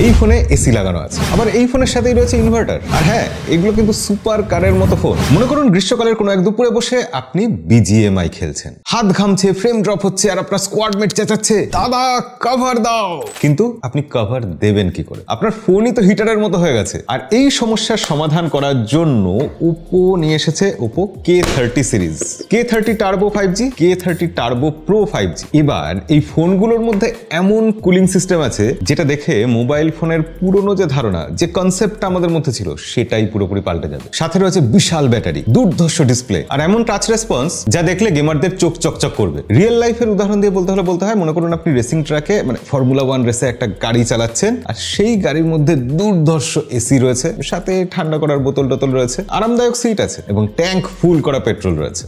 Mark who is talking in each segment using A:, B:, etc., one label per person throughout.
A: এই ফোনে এসি লাগানো আছে, আবার এই ফোনের সাথেই রয়েছে ইনভার্টার। আর হ্যাঁ, এগুলো কিন্তু সুপার কারের মতো ফোন। মনে করুন গ্রীষ্মকালের কোনো এক দুপুরে বসে আপনি বিজিএমআই খেলছেন, হাত ঘামছে, ফ্রেম ড্রপ হচ্ছে, আর আপনার স্কোয়াডমেট চেঁচাচ্ছে দাদা কভার দাও, কিন্তু আপনি কভার দেবেন কি করে? আপনার ফোনই তো হিটারের মতো হয়ে গেছে। আর এই সমস্যার সমাধান করার জন্য ওপো নিয়ে এসেছে Oppo K30 series, K30 turbo 5G, K30 turbo pro 5G। এবার এই ফোনগুলোর মধ্যে এমন কুলিং সিস্টেম আছে যেটা দেখে মোবাইল ফোনের পুরনো যে ধারণা, যে কনসেপ্টটা আমাদের মধ্যে ছিল, সেটাই পুরোপুরি পাল্টে যাবে। সাথে রয়েছে বিশাল ব্যাটারি, দুর্ধর্ষ ডিসপ্লে, আর এমন টাচ রেসপন্স যা দেখলে গেমারদের চোখ চকচক করবে। রিয়েল লাইফের উদাহরণ দিয়ে বলতে হয়, মনে করুন আপনি রেসিং ট্র্যাকে মানে ফর্মুলা 1 রেসে একটা গাড়ি চালাচ্ছেন, আর সেই গাড়ির মধ্যে দুর্ধর্ষ এসি রয়েছে, সাথে ঠান্ডা করার বোতল টোতল রয়েছে, আরামদায়ক সিট আছে এবং ট্যাঙ্ক ফুল করা পেট্রোল রয়েছে।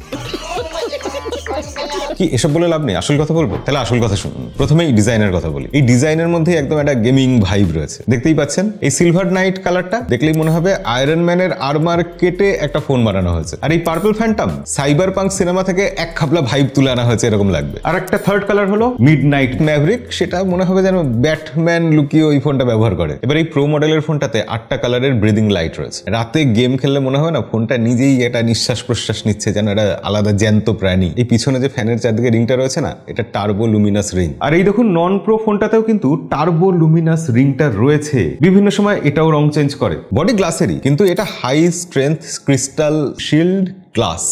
A: কি এসব বলে লাভ নেই, আসল কথা বলবো? তাহলে আসল কথা শুনুন। প্রথমেই ডিজাইনের কথা বলি। এই ডিজাইনের মধ্যে একদম একটা গেমিং ভাইব রয়েছে। দেখতেই পাচ্ছেন এই সিলভার নাইট কালারটা দেখলেই মনে হবে আয়রন ম্যানের আর্মার কেটে একটা ফোন বানানো হয়েছে। আর এই purple Phantom cyber punk cinema থেকে এক খাপলা ভাইব তুলে আনা হয়েছে, এরকম লাগবে। আর একটা থার্ড কালার হলো মিড নাইট ম্যাভরিক, সেটা মনে হবে যেন ব্যাটম্যান লুকিয়ে ওই ফোনটা ব্যবহার করে। এবার এই প্রো মডেলের ফোনটাতে 8টা কালারের ব্রিদিং লাইট রয়েছে। রাতে গেম খেললে মনে হয় না ফোনটা নিজেই একটা নিঃশ্বাস প্রশ্বাস নিচ্ছে, যেন একটা আলাদা জ্যান্ত প্রাণী। এই পিছনে যে ফ্যানের চারদিকে রিংটা রয়েছে না, এটা টার্বো লুমিনাস রিং। আর এই দেখুন নন প্রো ফোনটাতেও কিন্তু টার্বো লুমিনাস রিংটা রয়েছে। বিভিন্ন সময় এটাও রং চেঞ্জ করে, বডি গ্লাসেরই, কিন্তু এটা high strength crystal shield glass.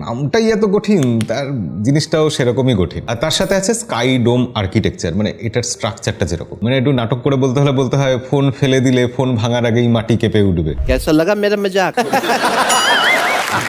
A: নামটাই এত কঠিন, তার জিনিসটাও সেরকমই কঠিন। আর তার সাথে আছে স্কাই ডোম আর্কিটেকচার, মানে এটার স্ট্রাকচারটা যেরকম, মানে একটু নাটক করে বলতে হয় ফোন ফেলে দিলে ফোন ভাঙার আগেই মাটি কেঁপে উঠবে। কেসা লাগা মেরা মজাক।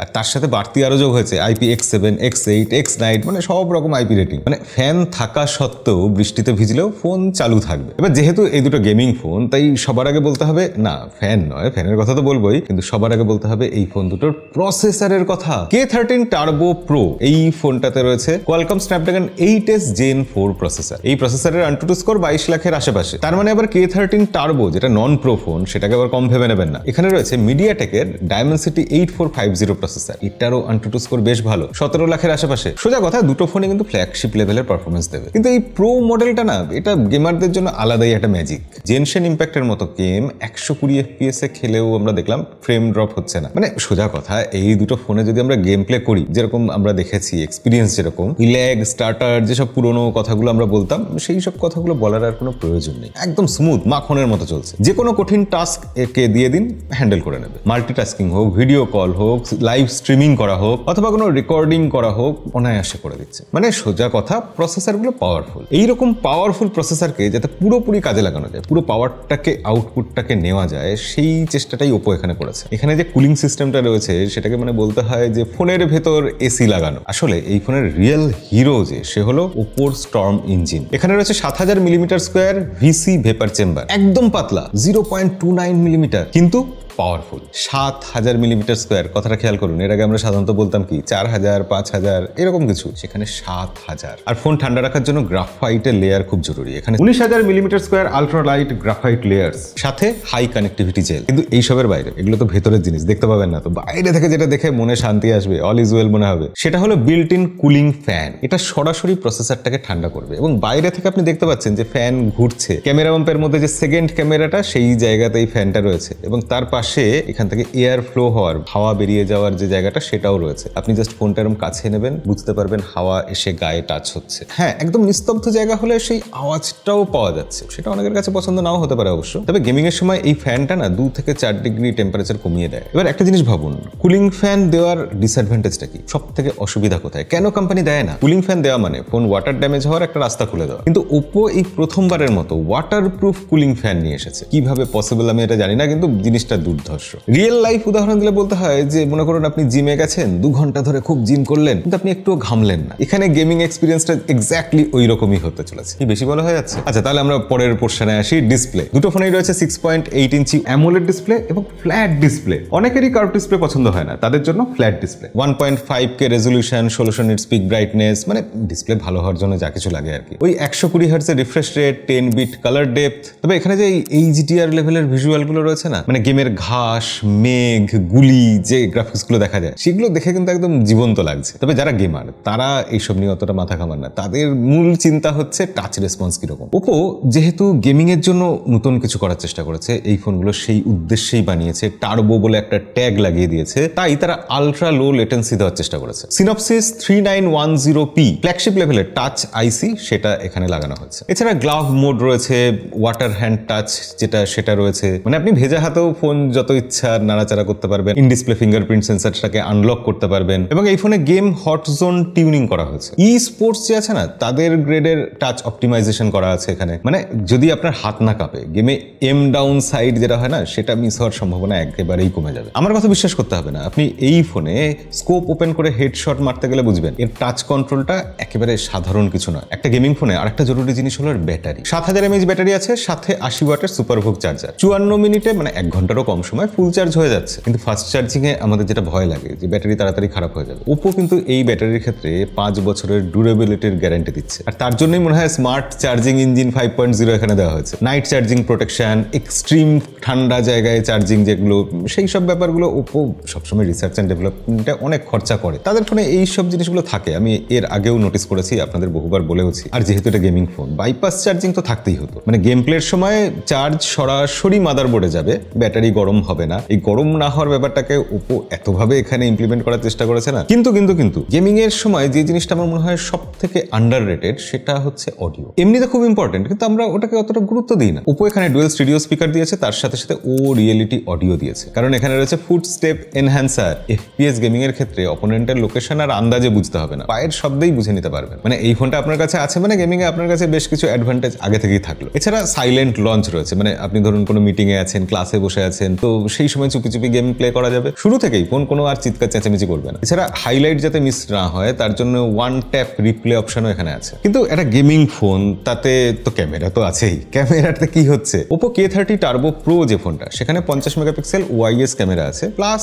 A: আর তার সাথে বাড়তি আরো যোগ হয়েছে IPX7, X8, X9, মানে সব রকম IP রেটিং। মানে ফ্যান থাকা সত্ত্বেও বৃষ্টিতে ভিজলেও ফোন চালু থাকবে। এবার যেহেতু এই দুটো গেমিং ফোন, তাই সবার আগে বলতে হবে, না ফ্যান নয়, ফ্যানের কথা তো বলবোই, কিন্তু সবার আগে বলতে হবে এই ফোন দুটোর প্রসেসরের কথা। K13 টার্বো প্রো এই ফোনটাতে রয়েছে Qualcomm Snapdragon 8s Gen 4 processor. এই প্রসেসরের AnTuTu স্কোর 22 লাখের আশেপাশে। তার মানে আবার K13 টার্বো যেটা নন প্রো ফোন, সেটাকে আবার কম ভেবে নেবেন না। এখানে রয়েছে মিডিয়াটেকের ডায়মেনসিটি 8450 প্রসেসর, এটারও AnTuTu স্কোর বেশ ভালো, 17 লাখের আশেপাশে। সোজা কথা, দুটো ফোনে কিন্তু ফ্ল্যাগশিপ লেভেলের পারফরমেন্স দেবে। কিন্তু এই প্রো মডেলটা না, এটা গেমারদের জন্য আলাদাই একটা ম্যাজিক। জেনশেন ইম্প্যাক্টের মতো গেম 120 FPS এ খেলেও আমরা দেখলাম ফ্রেম ড্রপ হচ্ছে না। মানে সোজা কথা, এই দুটো ফোনে যদি আমরা গেম প্লে করি, যেরকম আমরা দেখেছি এক্সপিরিয়েন্স, যেরকম ল্যাগ স্টার্টার, যেসব পুরোনো কথাগুলো আমরা বলতাম, সেই সব কথাগুলো বলার আর কোনো প্রয়োজন নেই। একদম স্মুথ মাখনের মতো চলছে। যে কোনো কঠিন টাস্ক একে দিয়ে দিন, হ্যান্ডেল করে নেবে। মাল্টিটাস্কিং হোক, ভিডিও কল হোক, লাইভ স্ট্রিমিং করা হোক, অথবা কোনো রেকর্ডিং করা হোক, অনায়াসে করে দিচ্ছে। মানে সোজা কথা, প্রসেসরগুলো পাওয়ারফুল। এইরকম পাওয়ারফুল প্রসেসরকে যাতে পুরোপুরি কাজে লাগানো যায়, পুরো পাওয়ারটাকে আউটপুটটাকে নেওয়া যায়, সেই চেষ্টাটাই ওপো এখানে করেছে। এখানে যে কুলিং সিস্টেমটা রয়েছে, সেটাকে মানে বলতে হয় যে ফোনের ভেতর এসি লাগানো। আসলে এই ফোনের রিয়েল হিরো যে, সে হলো ওপোর স্টর্ম ইঞ্জিন। এখানে রয়েছে 7000 millimetre square VC vapour chamber, একদম পাতলা 0.29 মিলিমিটার, কিন্তু পাওয়ারফুল 7000 মিলিমিটার স্কোয়ার। কথাটা খেয়াল করুন, এর আগে আমরা সাধারণত বলতাম কি 4000, 5000 এরকম কিছু, সেখানে 7000। আর ফোন ঠান্ডা রাখার জন্য গ্রাফাইটের লেয়ার খুব জরুরি। এখানে 19000 millimetre square ultra light graphite layers, সাথে হাই কানেক্টিভিটি জেল। কিন্তু এইসবের বাইরে, এগুলো তো ভেতরের জিনিস, দেখতে পাবেন না, তো বাইরে থেকে যেটা দেখে মনে শান্তি আসবে, অল ইজ ওয়েল মনে হবে, সেটা হলো বিল্ট ইন কুলিং ফ্যান। এটা সরাসরি প্রসেসরটাকে ঠান্ডা করবে, এবং বাইরে থেকে আপনি দেখতে পাচ্ছেন যে ফ্যান ঘুরছে। ক্যামেরা বাম্পের মধ্যে যে সেকেন্ড ক্যামেরাটা, সেই জায়গাতেই ফ্যানটা রয়েছে, এবং তার পাশে এখান থেকে এয়ার ফ্লো হওয়ার, হাওয়া বেরিয়ে যাওয়ার যে জায়গাটা, সেটাও রয়েছে। আপনি জাস্ট ফোনটা এরকম কাছে নেবেন, বুঝতে পারবেন হাওয়া এসে গায়ে টাচ হচ্ছে। হ্যাঁ, একদম নিস্তব্ধ জায়গা হলে সেই আওয়াজটাও পাওয়া যাচ্ছে। সেটা অনেকের কাছে পছন্দ নাও হতে পারে অবশ্য, তবে গেমিং এর সময় এই ফ্যানটা না 2 থেকে 4 ডিগ্রি টেম্পারেচার কমিয়ে দেয়। এবার একটা জিনিস ভাবুন, কুলিং ফ্যান দেওয়ার ডিসঅ্যাডভান্টেজটা কি, সব থেকে অসুবিধা কোথায়, কেন কোম্পানি দেয় না? কুলিং ফ্যান দেওয়া মানে ফোন ওয়াটার ড্যামেজ হওয়ার একটা রাস্তা খুলে দেওয়া। কিন্তু ওপো এই প্রথমবারের মতো ওয়াটারপ্রুফ কুলিং ফ্যান নিয়ে এসেছে। কিভাবে পসিবল আমি এটা জানি না, কিন্তু জিনিসটা দুর্ধর্ষ। রিয়েল লাইফ উদাহরণ দিলে বলতে হয় যে, মনে করুন আপনি জিমে গেছেন, 2 ঘন্টা ধরে খুব জিম করলেন, কিন্তু আপনি একটু ঘামলেন না। এখানে গেমিং এক্সপিরিয়েন্সটা এক্স্যাক্টলি ওই রকমই হতে চলেছে। কি বেশি বলা হয়ে যাচ্ছে? আচ্ছা, তাহলে আমরা পরের পোর্শনে আসি। ডিসপ্লে। দুটো ফোনেই রয়েছে 6.8 ইঞ্চি অ্যামোলেড ডিসপ্লে এবং ফ্ল্যাট ডিসপ্লে। অনেকেরই কার্ভ ডিসপ্লে পছন্দ হয় না, তাদের জন্য flat display. 1.5K resolution, 1600 nits pick brightness, মানে ডিসপ্লে ভালো হওয়ার জন্য যা কিছু লাগে আর কি। ওই 120 হার্টজের refresh rate, 10 bit colour depth. তবে এখানে যে HDR লেভেলের ভিজুয়াল গুলো রয়েছে না, মানে গেমের ঘাস, মেঘ, গুলি যে গ্রাফিক্সগুলো দেখা যায় সেগুলো দেখে কিন্তু একদম জীবন্ত লাগছে। তবে যারা গেমার তারা এইসব নিয়ে অতটা মাথা ঘামান না, তাদের মূল চিন্তা হচ্ছে টাচ রেসপন্স কিরকম। ওপো যেহেতু গেমিং এর জন্য নতুন কিছু করার চেষ্টা করেছে, এই ফোনগুলো সেই উদ্দেশ্যেই বানিয়েছে, টার্বো বলে একটা ট্যাগ লাগিয়ে দিয়েছে, তাই তারা আলট্রা লো লেটেন্সি দেওয়ার চেষ্টা করেছে। সিনপসিস 3910P ফ্ল্যাগশিপ লেভেলের টাচ আইসি সেটা এখানে লাগানো হয়েছে। এছাড়া গ্লাভ মোড রয়েছে, ওয়াটার হ্যান্ড টাচ সেটা রয়েছে, মানে আপনি ভেজা হাতেও ফোন যত ইচ্ছা নাড়াচাড়া করতে পারবেন, ইন ডিসপ্লে ফিঙ্গারপ্রিন্ট সেন্সরটাকে আনলক করতে পারবেন, এবং এই ফোনে গেম হট জোন টিউনিং করা হয়েছে। ই স্পোর্টস যে আছে না, তাদের গ্রেডের টাচ অপটিমাইজেশন করা আছে এখানে, মানে যদি আপনার হাত না কাঁপে গেমে এম ডাউন সাইড যেটা হয় না, সেটা মিস হওয়ার সম্ভাবনা একেবারেই কমে যাবে। আমার কথা বিশ্বাস করতে হবে না, আপনি এই ফোনে স্কোপ ওপেন করে হেডশট মারতে গেলে বুঝবেন এর টাচ কন্ট্রোলটা একেবারে সাধারণ কিছু নয়। একটা গেমিং ফোনে আরেকটা জরুরি জিনিস হলো ব্যাটারি। 7000 mAh ব্যাটারি আছে, সাথে 80 ওয়াটের সুপারভোগ চার্জার। 54 মিনিটে মানে 1 ঘন্টারও কম সময় ফুল চার্জ হয়ে যাচ্ছে। কিন্তু ফাস্ট চার্জিং এ আমাদের যেটা ভয় লাগে যে ব্যাটারি তাড়াতাড়ি খারাপ হয়ে যাবে, ওপো কিন্তু এই ব্যাটারির ক্ষেত্রে 5 বছরের ডিউরেবিলিটির গ্যারান্টি দিচ্ছে। আর তার জন্যই মনে হয় স্মার্ট চার্জিং ইঞ্জিন 5.0 এখানে দেওয়া হয়েছে। নাইট চার্জিং প্রোটেকশন, এক্সট্রিম ঠান্ডা জায়গায় চার্জিং, যেগুলো সেই সব ব্যাপারগুলো ওপো সবসময় রিসার্চ অ্যান্ড ডেভেলপমেন্টে অনেক খরচা করে, তাদের ফোনে এই সব জিনিসগুলো থাকে। আমি এর আগেও নোটিস করেছি, আপনাদের বহুবার বলেওছি। আর যেহেতু এটা গেমিং ফোন, বাইপাস চার্জিং তো থাকতেই হতো, মানে গেম প্লের সময় চার্জ সরাসরি মাদারবোর্ডে যাবে, ব্যাটারি গরম হবে না। এই গরম না হওয়ার ব্যাপারটাকে ওপো এতভাবে এখানে ইমপ্লিমেন্ট করার চেষ্টা করেছে না। কিন্তু গেমিং এর সময় যে জিনিসটা আমার মনে হয় সব থেকে আন্ডাররেটেড, সেটা হচ্ছে অডিও। এমনিতে খুব ইম্পর্টেন্ট, কিন্তু আমরা ওটাকে অতটা গুরুত্ব দিই না। ওপো এখানে ডুয়েল স্টুডিও স্পিকার দিয়েছে, তার সাথে সাথে ও রিয়েলিটি অডিও দিয়েছে, কারণ এখানে রয়েছে foot step enhancer. FPS gaming এর ক্ষেত্রে অপোনেন্টের লোকেশন আর আন্দাজে বুঝতে হবে না, পায়ের শব্দেই বুঝে নিতে পারবেন। মানে এই ফোনটা আপনার কাছে আছে মানে গেমিং এ আপনার কাছে বেশ কিছু অ্যাডভান্টেজ আগে থেকেই থাকলো। এছাড়া সাইলেন্ট লঞ্চ রয়েছে, মানে আপনি ধরুন কোনো মিটিং এ আছেন, ক্লাসে বসে আছেন, তো সেই সময় চুপি চুপি গেম প্লে করা যাবে। শুরু থেকেই ফোন কোনো আর চিৎকার চেঁচামেচি করবে না। এছাড়া হাইলাইট যাতে মিস না হয় তার জন্য ওয়ান ট্যাপ রিপ্লে অপশনও এখানে আছে। কিন্তু একটা গেমিং ফোন, তাতে তো ক্যামেরা তো আছেই। ক্যামেরাতে কি হচ্ছে, ওপো K30 টার্বো প্রো যে ফোনটা, সেখানে 50 মেগাপিক্সেল ওয়াইএস ক্যামেরা আছে, প্লাস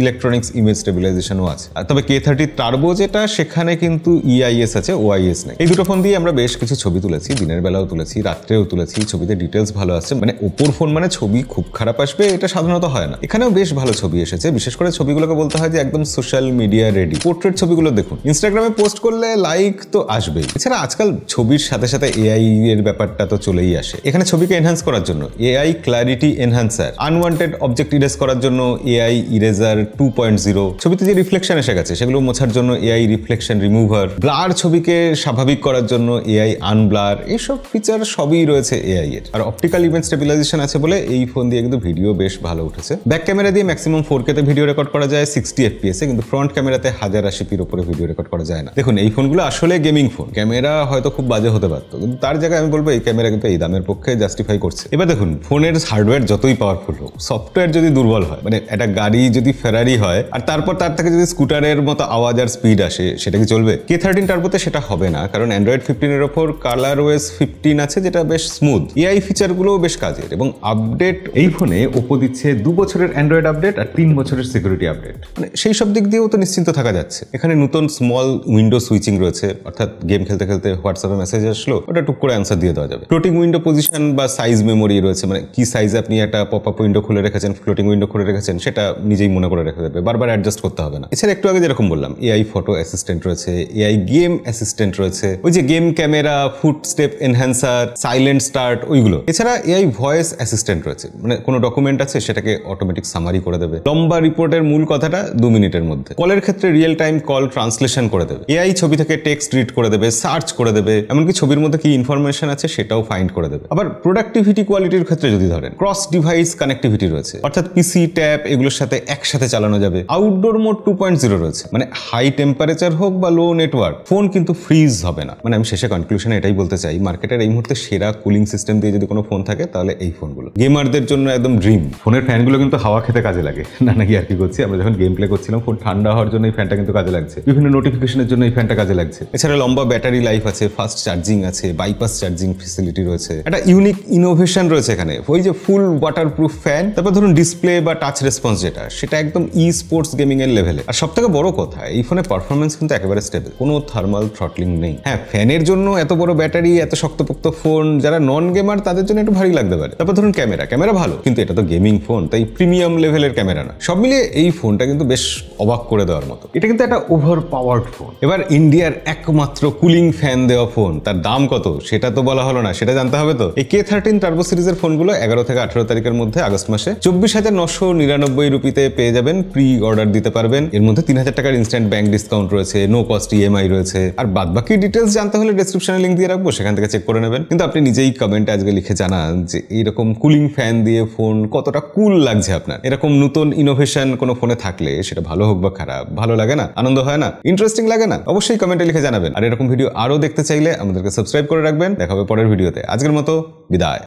A: ইলেকট্রনিক্স ইমেজ স্টেবিলাইজেশনও আছে। তবে K30 টার্বো যেটা, সেখানে কিন্তু ইআইএস আছে, ওআইএস নেই। এই দুটো ফোন দিয়ে আমরা বেশ কিছু ছবি তুলেছি, দিনের বেলাও তুলেছি, রাত্রেও তুলেছি। ছবিতে ডিটেলস ভালো আসছে, মানে ওপোর ফোন মানে ছবি খুব খারাপ আসবে এটা সাধারণত হয় না। এখানেও বেশ ভালো ছবি এসেছে, বিশেষ করে ছবিগুলোকে বলতে হয় যে একদম সোশ্যাল মিডিয়া রেডি। পোর্ট্রেট ছবিগুলো দেখুন, ইনস্টাগ্রামে পোস্ট করলে লাইক তো আসবেই। এছাড়া আজকাল ছবির সাথে সাথে এআই এর ব্যাপারটা তো চলেই আসে। এখানে ছবিকে এনহ্যান্স করার জন্য AI clarity enhancer, unwanted object erase করার জন্য এআই ইরেজার 2.0, ছবিতে যে রিফ্লেকশন এসে গেছে সেগুলো মোছার জন্য এআই রিফ্লেকশন রিমুভার, ব্লার ছবিকে স্বাভাবিক করার জন্য এআই আনব্লার, এইসব ফিচার সবই রয়েছে এআই এর। আর অপটিক্যাল ইমেজ স্টেবিলাইজেশন আছে বলে এই ফোন দিয়ে কিন্তু ভিডিও বেশ ভালো উঠেছে। ব্যাক ক্যামেরা দিয়ে ম্যাক্সিমাম 4K তে ভিডিও রেকর্ড করা যায় 60 FPS এ, কিন্তু ফ্রন্ট ক্যামেরাতে 1080p উপরে ভিডিও রেকর্ড করা যায় না। দেখুন এই ফোনগুলো আসলে গেমিং ফোন, ক্যামেরা হয়তো খুব বাজে হতে পারতো, কিন্তু তার জায়গায় আমি বলবো এই ক্যামেরা কিন্তু এই দামের পক্ষে জাস্টিফাই করছে। এবার দেখুন, ফোনের হার্ডওয়্যার যতই পাওয়ারফুল হোক, সফটওয়্যার যদি দুর্বল হয়, মানে একটা গাড়ি যদি ফেরারি হয় আর তারপর তার থেকে যদি স্কুটারের মতো আওয়াজ আর স্পিড আসে, সেটা কি চলবে? K13 টার্বোতে সেটা হবে না, কারণ অ্যান্ড্রয়েড 15 এর ওপর ColorOS 15 আছে, যেটা বেশ স্মুথ। এআই ফিচারগুলোও বেশ কাজের, এবং আপডেট এই ফোনে ওপো দিচ্ছে 2 বছরের অ্যান্ড্রয়েড আপডেট আর 3 বছরের সিকিউরিটি আপডেট, মানে সেই সব দিক দিয়েও তো নিশ্চিন্ত থাকা যাচ্ছে। এখানে নতুন স্মল উইন্ডো সুইচিং রয়েছে, অর্থাৎ গেম খেলতে খেলতে হোয়াটসঅ্যাপে মেসেজ আসলো, ওটা টুক করে অ্যান্সার দিয়ে দেওয়া যাবে। ফ্লোটিং উইন্ডো পজিশন বা সাইজ মেমোরি রয়েছে, মানে কি সাইজে আপনি একটা পপ আপ উইন্ডো খুলে রেখেছেন, ফ্লোটিং উইন্ডো খুলে রেখেছেন, সেটা নিজেই মনে করে রেখে দেবে, বারবার অ্যাডজাস্ট করতে হবে না। এছাড়া একটু আগে যেরকম বললাম, এআই ফটো অ্যাসিস্ট্যান্ট রয়েছে, এআই গেম অ্যাসিস্ট্যান্ট রয়েছে, ওই যে game camera, foot step enhancer, silent start, ওইগুলো। এছাড়া এআই ভয়েস অ্যাসিস্ট্যান্ট রয়েছে, মানে কোনো ডকুমেন্ট আছে সেটাকে অটোমেটিক সামারি করে দেবে, লম্বা রিপোর্টের মূল কথাটা 2 মিনিটের মধ্যে। কলের ক্ষেত্রে রিয়েল টাইম কল ট্রান্সলেশন করে দেবে, এআই ছবি থেকে টেক্সট রিড করে দেবে, সার্চ করে দেবে, এমনকি ছবির মধ্যে কি ইনফরমেশন আছে সেটাও ফাইন্ড করে দেবে। আবার প্রোডাক্টিভিটি কোয়ালিটির ক্ষেত্রে যদি ধরেন, ক্রস ডিভাইস কানেক্টিভিটি রয়েছে, অর্থাৎ পিসি, ট্যাব এগুলোর সাথে একসাথে চালানো যাবে। আউটডোর মোড 2.0 রয়েছে, মানে হাই টেম্পারেচার হোক বা লো নেটওয়ার্ক, ফোন কিন্তু ফ্রিজ হবে না। মানে আমি শেষে কনক্লুশনে এটাই বলতে চাই, মার্কেটের এই মুহূর্তে সেরা কুলিং সিস্টেম দিয়ে যদি কোনো ফোন থাকে তাহলে এই ফোনগুলো গেমারদের জন্য একদম ড্রিম। ফোনের ফ্যানগুলো কিন্তু হাওয়া খেতে কাজে লাগে না, নাকি আর কি করছি, আমরা যখন গেম প্লে করছিলাম ফোন ঠান্ডা হওয়ার জন্য এই ফ্যানটা কিন্তু কাজে লাগছে, বিভিন্ন নোটিফিকেশনের জন্য এই ফ্যানটা কাজে লাগছে। এছাড়া লম্বা ব্যাটারি লাইফ আছে, ফাস্ট চার্জিং আছে, বাইপাস চার্জিং ফেসিলিটি রয়েছে, একটা ইউনিক ইনোভেশন রয়েছে এখানে, ওই যে ফুল ওয়াটারপ্রুফ ফ্যান, তারপর ধরুন ডিসপ্লে বা টাচ রেসপন্স যেটা, সেটা একদম ই স্পোর্টস গেমিং এর লেভেলে। আর সব থেকে বড় কথা, এই ফোনের পারফরমেন্স কিন্তু একেবারে স্টেবল, কোনো থার্মাল থ্রটলিং নেই। হ্যাঁ, ফ্যানের জন্য এত বড় ব্যাটারি, এত শক্তপোক্ত ফোন, যারা নন গেমার তাদের জন্য একটু ভারী লাগতে পারে। তারপর ধরুন ক্যামেরা ভালো, কিন্তু এটা তো গেমিং গেমিং ফোন, তাই প্রিমিয়াম লেভেলের ক্যামেরা না। সব মিলিয়ে এই ফোনটা কিন্তু বেশ অবাক করে দেওয়ার মতো। এটা কিন্তু একটা ওভার পাওয়ার্ড ফোন। এবার ইন্ডিয়ার একমাত্র কুলিং ফ্যান দেওয়া ফোন, তার দাম কত সেটা তো বলা হলো না, সেটা জানতে হবে তো। এই K13 টার্বো সিরিজের ফোনগুলো 11 থেকে 18 তারিখের মধ্যে আগস্ট মাসে 24,999 রুপিতে পেয়ে যাবেন। প্রি অর্ডার দিতে পারবেন। এর মধ্যে 3,000 টাকার ইনস্ট্যান্ট ব্যাংক ডিসকাউন্ট রয়েছে, নো কস্ট EMI রয়েছে। আর বাদ বাকি ডিটেলস জানতে হলে ডেসক্রিপশনে লিংক দিয়ে রাখবো, সেখান থেকে চেক করে নেবেন। কিন্তু আপনি নিজেই কমেন্টে আজকে লিখে জানান যে এইরকম কুলিং ফ্যান দিয়ে ফোন কতটা কুল লাগছে আপনার। এরকম নতুন ইনোভেশন কোনো ফোনে থাকলে সেটা ভালো হোক বা খারাপ, ভালো লাগে না, আনন্দ হয় না, ইন্টারেস্টিং লাগে না? অবশ্যই কমেন্টে লিখে জানাবেন। আর এরকম ভিডিও আরো দেখতে চাইলে আমাদেরকে সাবস্ক্রাইব করে রাখবেন। দেখা হবে পরের ভিডিওতে। আজকের মতো বিদায়।